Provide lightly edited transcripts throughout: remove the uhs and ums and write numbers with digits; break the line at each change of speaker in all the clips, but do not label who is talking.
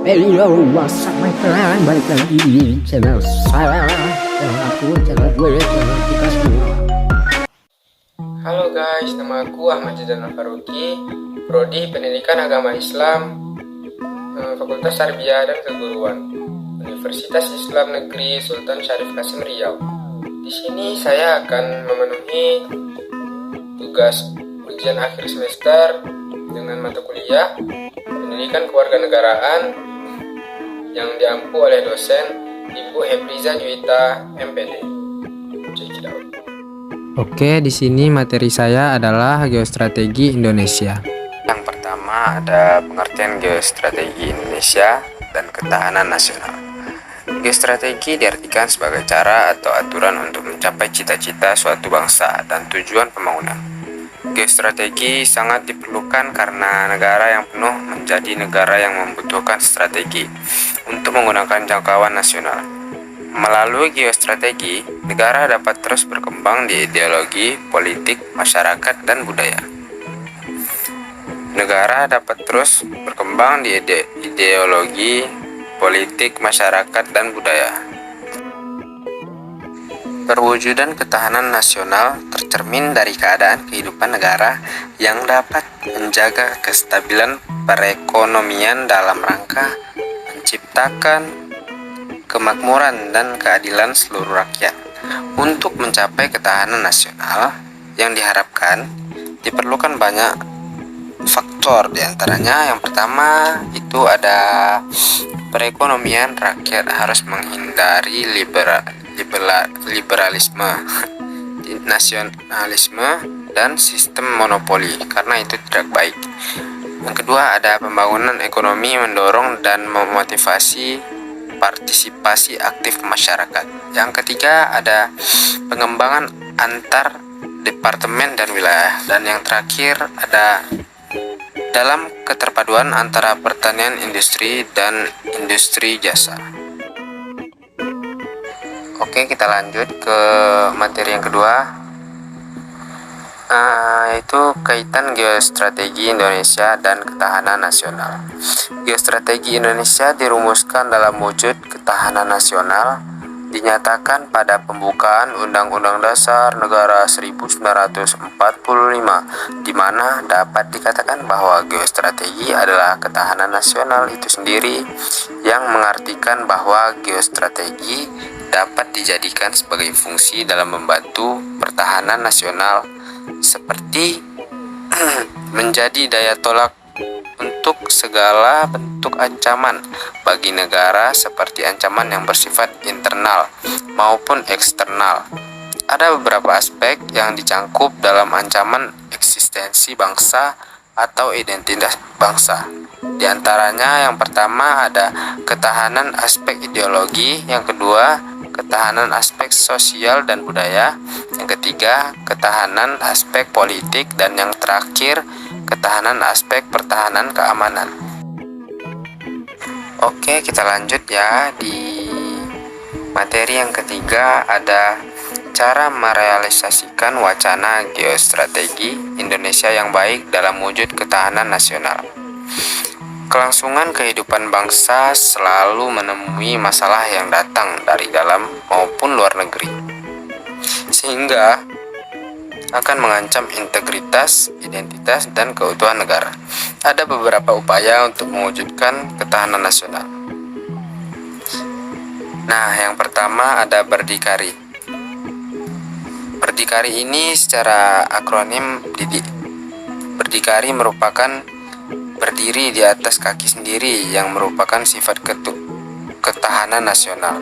Hello, what's up my friend? Balik lagi di channel saya. Channel aku, channel gue, channel kita semua.
Halo guys, nama aku Ahmad Jazan Faruqi, Prodi Pendidikan Agama Islam, Fakultas Tarbiyah dan Keguruan, Universitas Islam Negeri Sultan Syarif Kasim Riau. Di sini saya akan memenuhi tugas ujian akhir semester dengan mata kuliah Pendidikan Kewarganegaraan yang diampu oleh dosen Ibu Hepriza Juwita MPD. Check it out.
Oke, di sini materi saya adalah geostrategi Indonesia. Yang pertama ada pengertian geostrategi Indonesia dan ketahanan nasional. Geostrategi diartikan sebagai cara atau aturan untuk mencapai cita-cita suatu bangsa dan tujuan pembangunan. Geostrategi sangat diperlukan karena negara yang penuh menjadi negara yang membutuhkan strategi untuk menggunakan jangkauan nasional. Melalui geostrategi, negara dapat terus berkembang di ideologi, politik, masyarakat, dan budaya. Negara dapat terus berkembang di ideologi, politik, masyarakat, dan budaya. Perwujudan ketahanan nasional tercermin dari keadaan kehidupan negara yang dapat menjaga kestabilan perekonomian dalam rangka menciptakan kemakmuran dan keadilan seluruh rakyat. Untuk mencapai ketahanan nasional yang diharapkan, diperlukan banyak faktor. Diantaranya yang pertama itu ada perekonomian. Rakyat harus menghindari liberalisme, nasionalisme, dan sistem monopoli karena itu tidak baik. Yang kedua ada pembangunan ekonomi, mendorong dan memotivasi partisipasi aktif masyarakat. Yang ketiga ada pengembangan antar departemen dan wilayah. Dan yang terakhir ada dalam keterpaduan antara pertanian industri dan industri jasa. Oke, kita lanjut ke materi yang kedua, yaitu kaitan geostrategi Indonesia dan ketahanan nasional. Geostrategi Indonesia dirumuskan dalam wujud ketahanan nasional, dinyatakan pada pembukaan Undang-Undang Dasar Negara 1945, di mana dapat dikatakan bahwa geostrategi adalah ketahanan nasional itu sendiri, yang mengartikan bahwa geostrategi dapat dijadikan sebagai fungsi dalam membantu pertahanan nasional seperti menjadi daya tolak untuk segala bentuk ancaman bagi negara seperti ancaman yang bersifat internal maupun eksternal. Ada beberapa aspek yang dicangkup dalam ancaman eksistensi bangsa atau identitas bangsa. Di antaranya yang pertama ada ketahanan aspek ideologi, yang kedua ketahanan aspek sosial dan budaya, yang ketiga ketahanan aspek politik, dan yang terakhir ketahanan aspek pertahanan keamanan. Oke, kita lanjut ya. Di materi yang ketiga ada cara merealisasikan wacana geostrategi Indonesia yang baik dalam wujud ketahanan nasional. Kelangsungan kehidupan bangsa selalu menemui masalah yang datang dari dalam maupun luar negeri, sehingga akan mengancam integritas, identitas, dan keutuhan negara. Ada beberapa upaya untuk mewujudkan ketahanan nasional. Nah, yang pertama ada berdikari. Berdikari ini secara akronim berdikari merupakan berdiri di atas kaki sendiri yang merupakan sifat ketahanan nasional.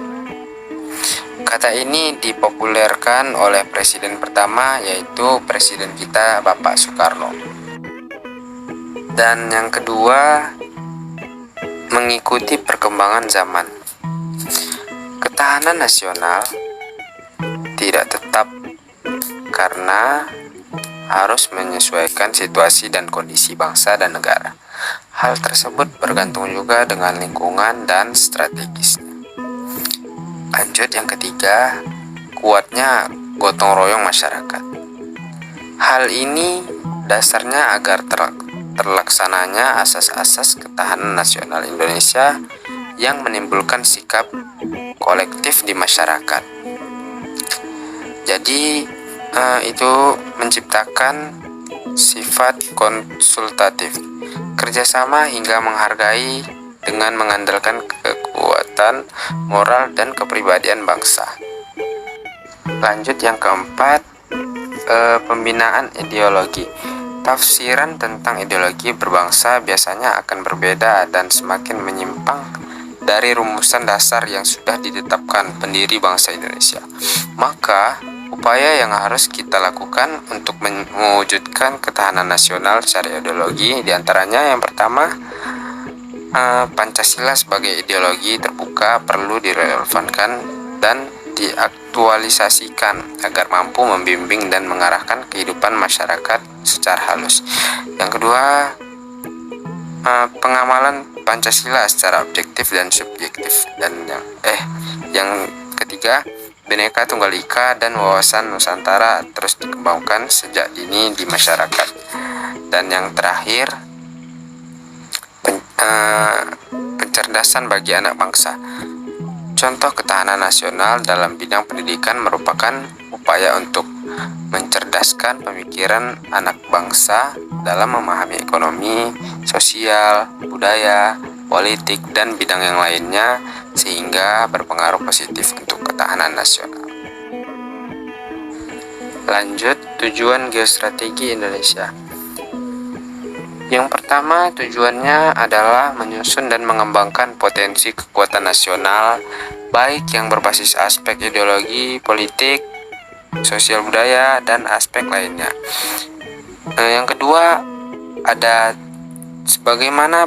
Kata ini dipopulerkan oleh presiden pertama, yaitu presiden kita Bapak Soekarno. Dan yang kedua, mengikuti perkembangan zaman. Ketahanan nasional tidak tetap karena harus menyesuaikan situasi dan kondisi bangsa dan negara. Hal tersebut bergantung juga dengan lingkungan dan strategisnya. Lanjut yang ketiga, kuatnya gotong royong masyarakat. Hal ini dasarnya agar terlaksananya asas-asas ketahanan nasional Indonesia yang menimbulkan sikap kolektif di masyarakat. Jadi itu menciptakan sifat konsultatif, kerjasama hingga menghargai dengan mengandalkan kekuatan moral dan kepribadian bangsa. Lanjut yang keempat, pembinaan ideologi. Tafsiran tentang ideologi berbangsa biasanya akan berbeda dan semakin menyimpang dari rumusan dasar yang sudah ditetapkan pendiri bangsa Indonesia. Maka, upaya yang harus kita lakukan untuk mewujudkan ketahanan nasional secara ideologi diantaranya yang pertama, Pancasila sebagai ideologi terbuka perlu direlevankan dan diaktualisasikan agar mampu membimbing dan mengarahkan kehidupan masyarakat secara halus. Yang kedua, pengamalan Pancasila secara objektif dan subjektif. Dan yang ketiga, Bhinneka Tunggal Ika dan wawasan Nusantara terus dikembangkan sejak dini di masyarakat. Dan yang terakhir, pencerdasan bagi anak bangsa. Contoh ketahanan nasional dalam bidang pendidikan merupakan upaya untuk mencerdaskan pemikiran anak bangsa dalam memahami ekonomi, sosial, budaya, politik, dan bidang yang lainnya sehingga berpengaruh positif untuk ketahanan nasional. Lanjut, tujuan geostrategi Indonesia. Yang pertama, tujuannya adalah menyusun dan mengembangkan potensi kekuatan nasional, baik yang berbasis aspek ideologi, politik, sosial budaya, dan aspek lainnya. Yang kedua, ada sebagaimana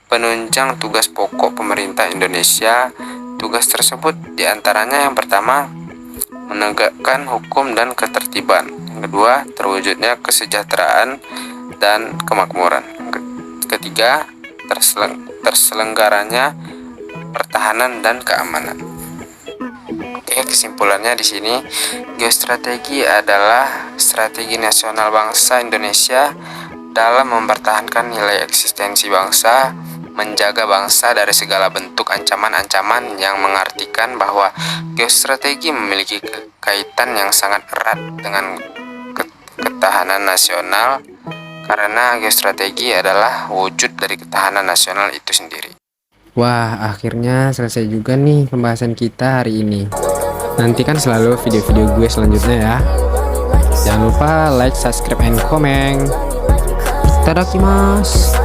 penunjang tugas pokok pemerintah Indonesia. Tugas tersebut diantaranya yang pertama, menegakkan hukum dan ketertiban. Yang kedua, terwujudnya kesejahteraan dan kemakmuran. Ketiga, terselenggaranya pertahanan dan keamanan. Oke, kesimpulannya di sini, geostrategi adalah strategi nasional bangsa Indonesia dalam mempertahankan nilai eksistensi bangsa, menjaga bangsa dari segala bentuk ancaman-ancaman, yang mengartikan bahwa geostrategi memiliki kaitan yang sangat erat dengan ketahanan nasional, karena geostrategi adalah wujud dari ketahanan nasional itu sendiri.
Wah, akhirnya selesai juga nih pembahasan kita hari ini. Nantikan selalu video-video gue selanjutnya ya. Jangan lupa like, subscribe, and comment. Itadakimasu.